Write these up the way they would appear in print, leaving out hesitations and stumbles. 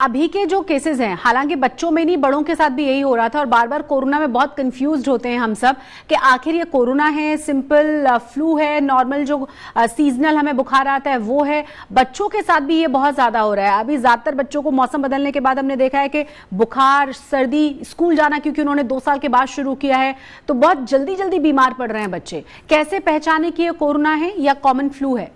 अभी के जो केसेस हैं, हालांकि बच्चों में नहीं बड़ों के साथ भी यही हो रहा था और बार बार कोरोना में बहुत कंफ्यूज्ड होते हैं हम सब कि आखिर ये कोरोना है, सिंपल फ्लू है, नॉर्मल जो सीजनल हमें बुखार आता है वो है। बच्चों के साथ भी ये बहुत ज्यादा हो रहा है। अभी ज्यादातर बच्चों को मौसम बदलने के बाद हमने देखा है कि बुखार, सर्दी, स्कूल जाना क्योंकि उन्होंने 2 साल के बाद शुरू किया है तो बहुत जल्दी जल्दी बीमार पड़ रहे हैं बच्चे। कैसे पहचाने कि ये कोरोना है या कॉमन फ्लू है?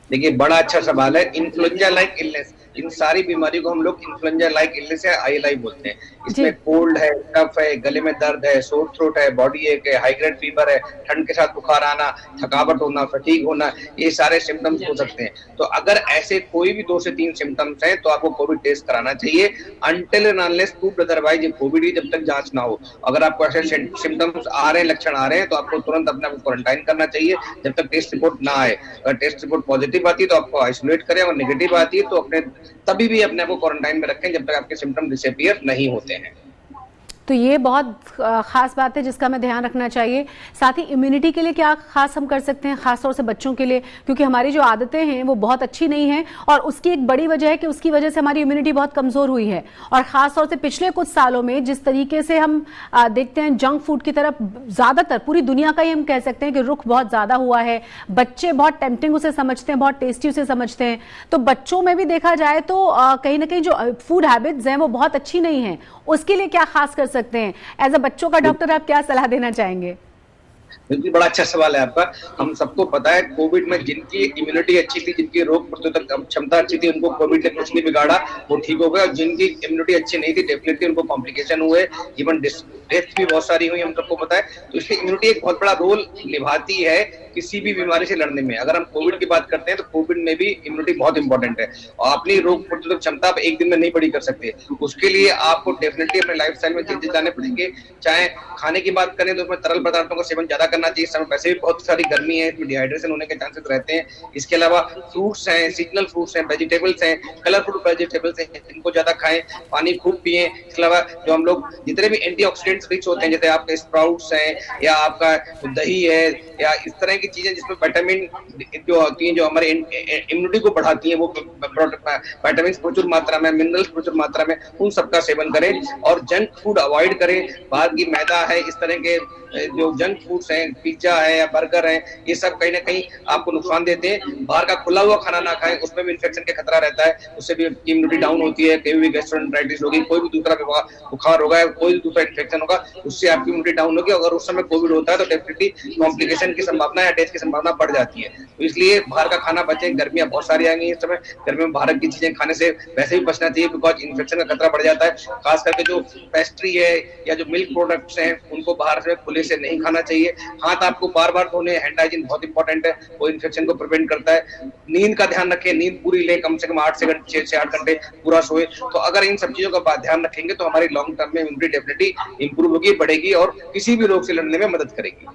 देखिए, बड़ा अच्छा सवाल है। इन्फ्लुएंजा लाइक इलनेस, इन सारी बीमारियों को हम लोग इन्फ्लुएंजा लाइक इलनेस या आईएलआई बोलते हैं। इसमें कोल्ड है, कफ है, गले में दर्द है, सोर थ्रोट है, बॉडी एक है, हाई ग्रेड फीवर है, ठंड के साथ बुखार आना, थकावट होना, फटीग होना, ये सारे सिम्टम्स हो सकते हैं। तो अगर ऐसे कोई भी 2 से 3 सिम्टम्स हैं तो आपको कोविड टेस्ट कराना चाहिए। Until and unless proved otherwise covid ही जब तक जांच ना हो। अगर आपको ऐसे सिम्टम्स आ रहे हैं, लक्षण आ रहे हैं, तो आपको तुरंत अपने आप को क्वारंटाइन करना चाहिए जब तक टेस्ट रिपोर्ट ना आए। अगर टेस्ट रिपोर्ट पॉजिटिव आती है तो आपको आइसोलेट करें, और नेगेटिव आती है तो अपने तभी भी अपने आप को क्वारंटाइन में रखें जब तक आपके सिम्टम डिसअपीयर नहीं होते हैं। तो ये बहुत खास बात है जिसका हमें ध्यान रखना चाहिए। साथ ही इम्यूनिटी के लिए क्या खास हम कर सकते हैं, खासतौर से बच्चों के लिए, क्योंकि हमारी जो आदतें हैं वो बहुत अच्छी नहीं है और उसकी एक बड़ी वजह है कि उसकी वजह से हमारी इम्यूनिटी बहुत कमजोर हुई है। और खासतौर से पिछले कुछ सालों में जिस तरीके से हम देखते हैं जंक फूड की तरफ, ज्यादातर पूरी दुनिया का ही हम कह सकते हैं कि रुख बहुत ज्यादा हुआ है। बच्चे बहुत टेम्पटिंग उसे समझते हैं, बहुत टेस्टी उसे समझते हैं। तो बच्चों में भी देखा जाए तो कहीं ना कहीं जो फूड हैबिट्स हैं वो बहुत अच्छी नहीं है। उसके लिए क्या खास कर सकते हैं? एज अ बच्चों का डॉक्टर आप क्या सलाह देना चाहेंगे? बिल्कुल, बड़ा अच्छा सवाल है आपका। हम सबको पता है कोविड में जिनकी इम्यूनिटी अच्छी थी, जिनकी रोग प्रतिरोधक क्षमता अच्छी थी, उनको कोविड ने कुछ नहीं बिगाड़ा, वो ठीक हो गए। और जिनकी इम्यूनिटी अच्छी नहीं थी, डेफिनेटली उनको कॉम्प्लिकेशन हुए, इवन डेथ भी बहुत सारी हुई, हम सबको पता है। तो इसलिए इम्यूनिटी एक बहुत बड़ा रोल निभाती है किसी भी बीमारी से लड़ने में। अगर हम कोविड की बात करते हैं तो कोविड में भी इम्यूनिटी बहुत इंपॉर्टेंट है, और अपनी रोग प्रतिरोधक क्षमता आप एक दिन में नहीं बड़ी कर सकते। उसके लिए आपको डेफिनेटली अपने लाइफस्टाइल में चेंजेस लाने पड़ेंगे। चाहे खाने की बात करें तो उसमें तरल पदार्थों का सेवन ज्यादा करना चाहिए। इस समय वैसे भी बहुत सारी गर्मी है, इसमें डिहाइड्रेशन होने के चांसेस रहते हैं। इसके अलावा फ्रूट्स हैं, सीजनल फ्रूट्स हैं, वेजिटेबल्स हैं, कलरफुल वेजिटेबल्स हैं, इनको ज्यादा खाएं, पानी खूब पिएं। इसके अलावा जो हम लोग जितने भी एंटीऑक्सीडेंट्स रिच होते हैं, जैसे आपके स्प्राउट्स हैं या आपका दही है या इस तरह की चीजें जिसमें विटामिन जो होती हैं, जो हमारे इम्यूनिटी को बढ़ाती हैं, वो विटामिन प्रचुर मात्रा में, मिनरल्स प्रचुर मात्रा में, उन सबका सेवन करें। और जंक फूड अवॉइड करें। बाहर की मैदा है, इस तरह के जो जंक फूड्स हैं, पिज्जा है या बर्गर है, ये सब कहीं ना कहीं आपको नुकसान देते हैं। बाहर का खुला हुआ खाना ना खाएं, उसमें भी इन्फेक्शन का खतरा रहता है, उससे भी इम्यूनिटी डाउन होती है। कहीं भी गैस्ट्रोएंटेराइटिस होगी, कोई भी दूसरा बुखार होगा, कोई भी दूसरा इन्फेक्शन होगा, उससे आपकी इम्यूनिटी डाउन होगी। अगर उस समय कोविड होता है तो डेफिनेटली कॉम्प्लिकेशन की संभावना या डेथ की संभावना बढ़ जाती है। तो इसलिए बाहर का खाना बचें। गर्मियां बहुत सारी आ गई इस समय, गर्मियों में बाहर की चीजें खाने से वैसे भी बचना चाहिए, बिकॉज इन्फेक्शन का खतरा बढ़ जाता है। खास करके जो पेस्ट्री है या जो मिल्क प्रोडक्ट्स हैं, उनको बाहर से खुले से नहीं खाना चाहिए। हाथ आपको बार बार धोने, हैंड हाइजीन बहुत इंपॉर्टेंट है, वो इन्फेक्शन को प्रिवेंट करता है। नींद का ध्यान रखें, नींद पूरी लें, कम से कम 6 से 8 घंटे पूरा सोए। तो अगर इन सब चीजों का ध्यान रखेंगे तो हमारी लॉन्ग टर्म में इम्यूनिटी डेफिनेटली इंप्रूव होगी, बढ़ेगी और किसी भी रोग से लड़ने में मदद करेगी।